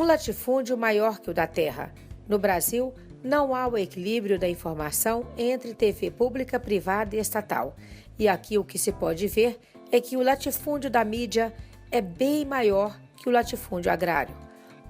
um latifúndio maior que o da terra. No Brasil, não há o equilíbrio da informação entre TV pública, privada e estatal. E aqui o que se pode ver é que o latifúndio da mídia é bem maior que o latifúndio agrário.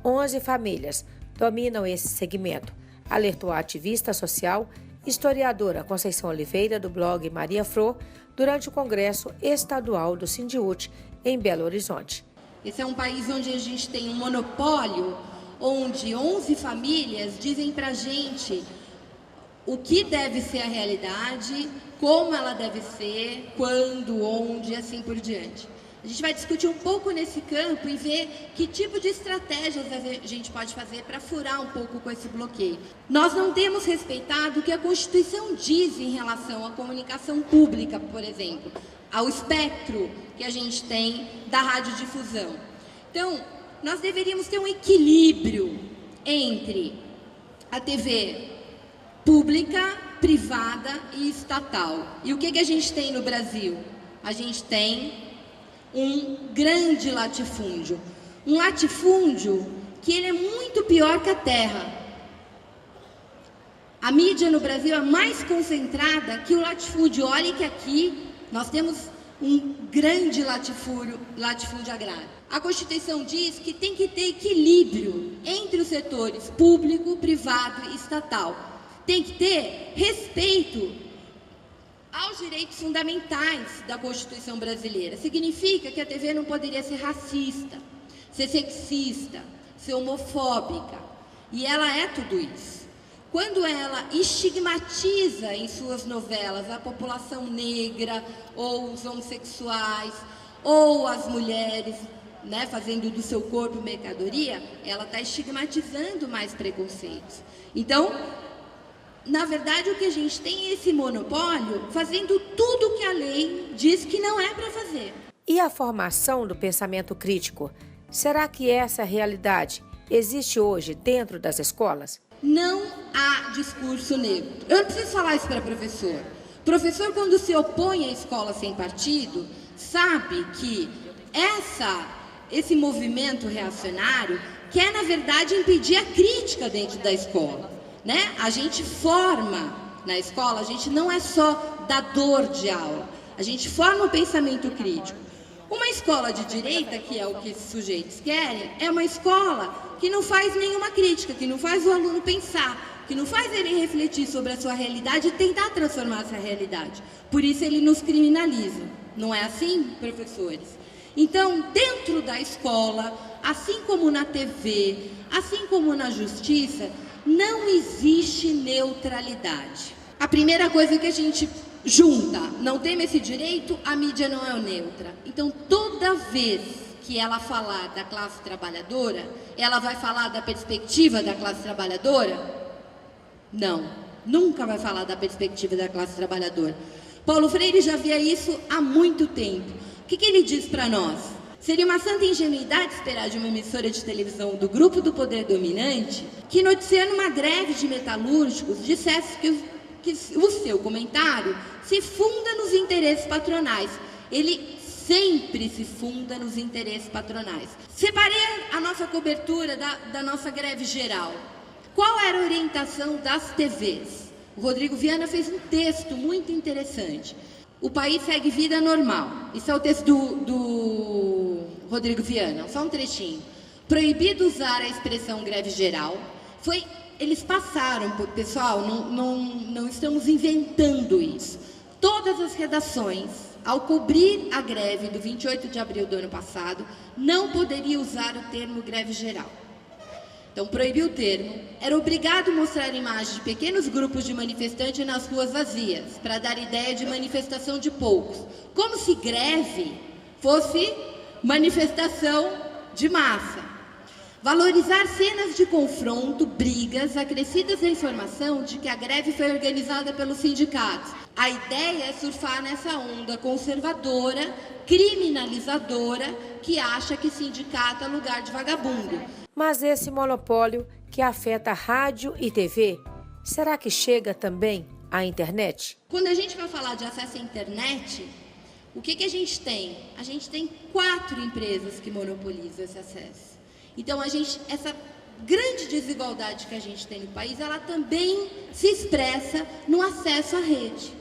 11 famílias dominam esse segmento, alertou a ativista social, historiadora Conceição Oliveira, do blog Maria Fro, durante o Congresso Estadual do Sindiúti, em Belo Horizonte. Esse é um país onde a gente tem um monopólio, onde 11 famílias dizem para a gente o que deve ser a realidade, como ela deve ser, quando, onde e assim por diante. A gente vai discutir um pouco nesse campo e ver que tipo de estratégias a gente pode fazer para furar um pouco com esse bloqueio. Nós não temos respeitado o que a Constituição diz em relação à comunicação pública, por exemplo, ao espectro que a gente tem da radiodifusão. Então, nós deveríamos ter um equilíbrio entre a TV pública, privada e estatal. E o que a gente tem no Brasil? A gente tem um grande latifúndio. Um latifúndio que ele é muito pior que a terra. A mídia no Brasil é mais concentrada que o latifúndio. Olhem que aqui nós temos um grande latifúndio agrário. A Constituição diz que tem que ter equilíbrio entre os setores público, privado e estatal. Tem que ter respeito aos direitos fundamentais da Constituição brasileira. Significa que a TV não poderia ser racista, ser sexista, ser homofóbica. E ela é tudo isso. Quando ela estigmatiza em suas novelas a população negra, ou os homossexuais, ou as mulheres, né, fazendo do seu corpo mercadoria, ela está estigmatizando mais preconceitos. Então, na verdade, o que a gente tem é esse monopólio fazendo tudo o que a lei diz que não é para fazer. E a formação do pensamento crítico? Será que essa realidade existe hoje dentro das escolas? Não há discurso negro. Eu não preciso falar isso para professor. Professor, quando se opõe à escola sem partido, sabe que esse movimento reacionário quer, na verdade, impedir a crítica dentro da escola. Né? A gente forma na escola, a gente não é só dador de aula, a gente forma o pensamento crítico. Uma escola de direita, que é o que esses sujeitos querem, é uma escola que não faz nenhuma crítica, que não faz o aluno pensar, que não faz ele refletir sobre a sua realidade e tentar transformar essa realidade. Por isso ele nos criminaliza. Não é assim, professores? Então, dentro da escola, assim como na TV, assim como na justiça, não existe neutralidade. A primeira coisa que a gente junta, não tem esse direito, a mídia não é neutra. Então, toda vez que ela falar da classe trabalhadora, ela vai falar da perspectiva da classe trabalhadora? Não, nunca vai falar da perspectiva da classe trabalhadora. Paulo Freire já via isso há muito tempo. O que ele diz para nós? Seria uma santa ingenuidade esperar de uma emissora de televisão do grupo do poder dominante que, noticiando uma greve de metalúrgicos, dissesse que o seu comentário se funda nos interesses patronais. Ele sempre se funda nos interesses patronais. Separei a nossa cobertura da nossa greve geral. Qual era a orientação das TVs? O Rodrigo Viana fez um texto muito interessante. O país segue vida normal. Isso é o texto do Rodrigo Viana, só um trechinho. Proibido usar a expressão greve geral. Eles passaram, pessoal, não estamos inventando isso. Todas as redações, ao cobrir a greve do 28 de abril do ano passado, não poderiam usar o termo greve geral. Então, proibiu o termo, era obrigado a mostrar imagens de pequenos grupos de manifestantes nas ruas vazias, para dar ideia de manifestação de poucos, como se greve fosse manifestação de massa. Valorizar cenas de confronto, brigas, acrescidas da informação de que a greve foi organizada pelos sindicatos. A ideia é surfar nessa onda conservadora, criminalizadora, que acha que sindicato é lugar de vagabundo. Mas esse monopólio que afeta rádio e TV, será que chega também à internet? Quando a gente vai falar de acesso à internet, o que a gente tem? A gente tem 4 empresas que monopolizam esse acesso. Então, essa grande desigualdade que a gente tem no país, ela também se expressa no acesso à rede.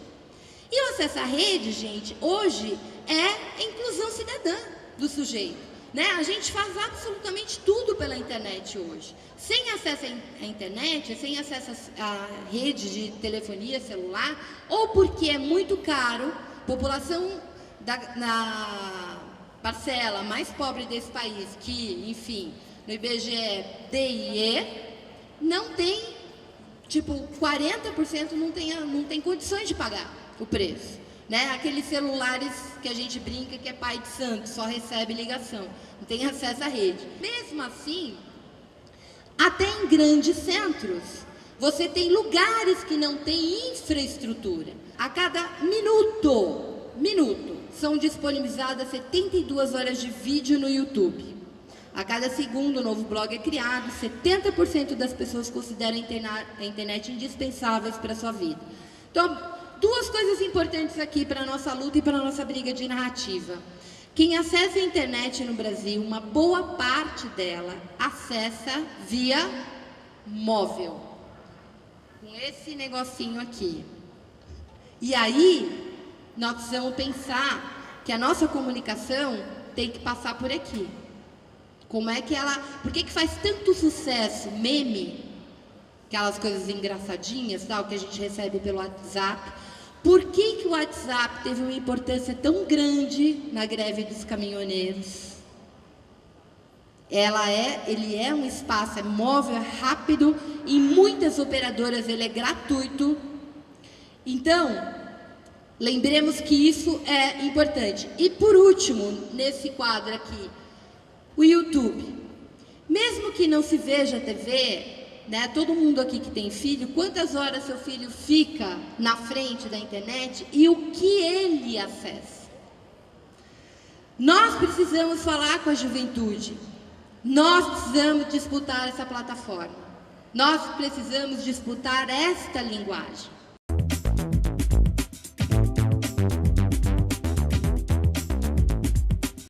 E o acesso à rede, gente, hoje é a inclusão cidadã do sujeito, né? A gente faz absolutamente tudo pela internet hoje. Sem acesso à internet, sem acesso à rede de telefonia celular, ou porque é muito caro, população na parcela mais pobre desse país, que, enfim, no IBGE, D e E, não tem, tipo, 40% não tem condições de pagar o preço, né? Aqueles celulares que a gente brinca que é pai de santo, só recebe ligação, não tem acesso à rede. Mesmo assim, até em grandes centros, você tem lugares que não têm infraestrutura. A cada minuto, são disponibilizadas 72 horas de vídeo no YouTube. A cada segundo, um novo blog é criado. 70% das pessoas consideram a internet indispensável para a sua vida. Então, duas coisas importantes aqui para a nossa luta e para a nossa briga de narrativa. Quem acessa a internet no Brasil, uma boa parte dela acessa via móvel. Com esse negocinho aqui. E aí, nós precisamos pensar que a nossa comunicação tem que passar por aqui. Como é que por que faz tanto sucesso meme, aquelas coisas engraçadinhas, tal, que a gente recebe pelo WhatsApp? Por que o WhatsApp teve uma importância tão grande na greve dos caminhoneiros? Ele é um espaço, é móvel, é rápido, em muitas operadoras ele é gratuito. Então, lembremos que isso é importante. E por último, nesse quadro aqui, o YouTube. Mesmo que não se veja TV, né, todo mundo aqui que tem filho, quantas horas seu filho fica na frente da internet e o que ele acessa? Nós precisamos falar com a juventude. Nós precisamos disputar essa plataforma. Nós precisamos disputar esta linguagem.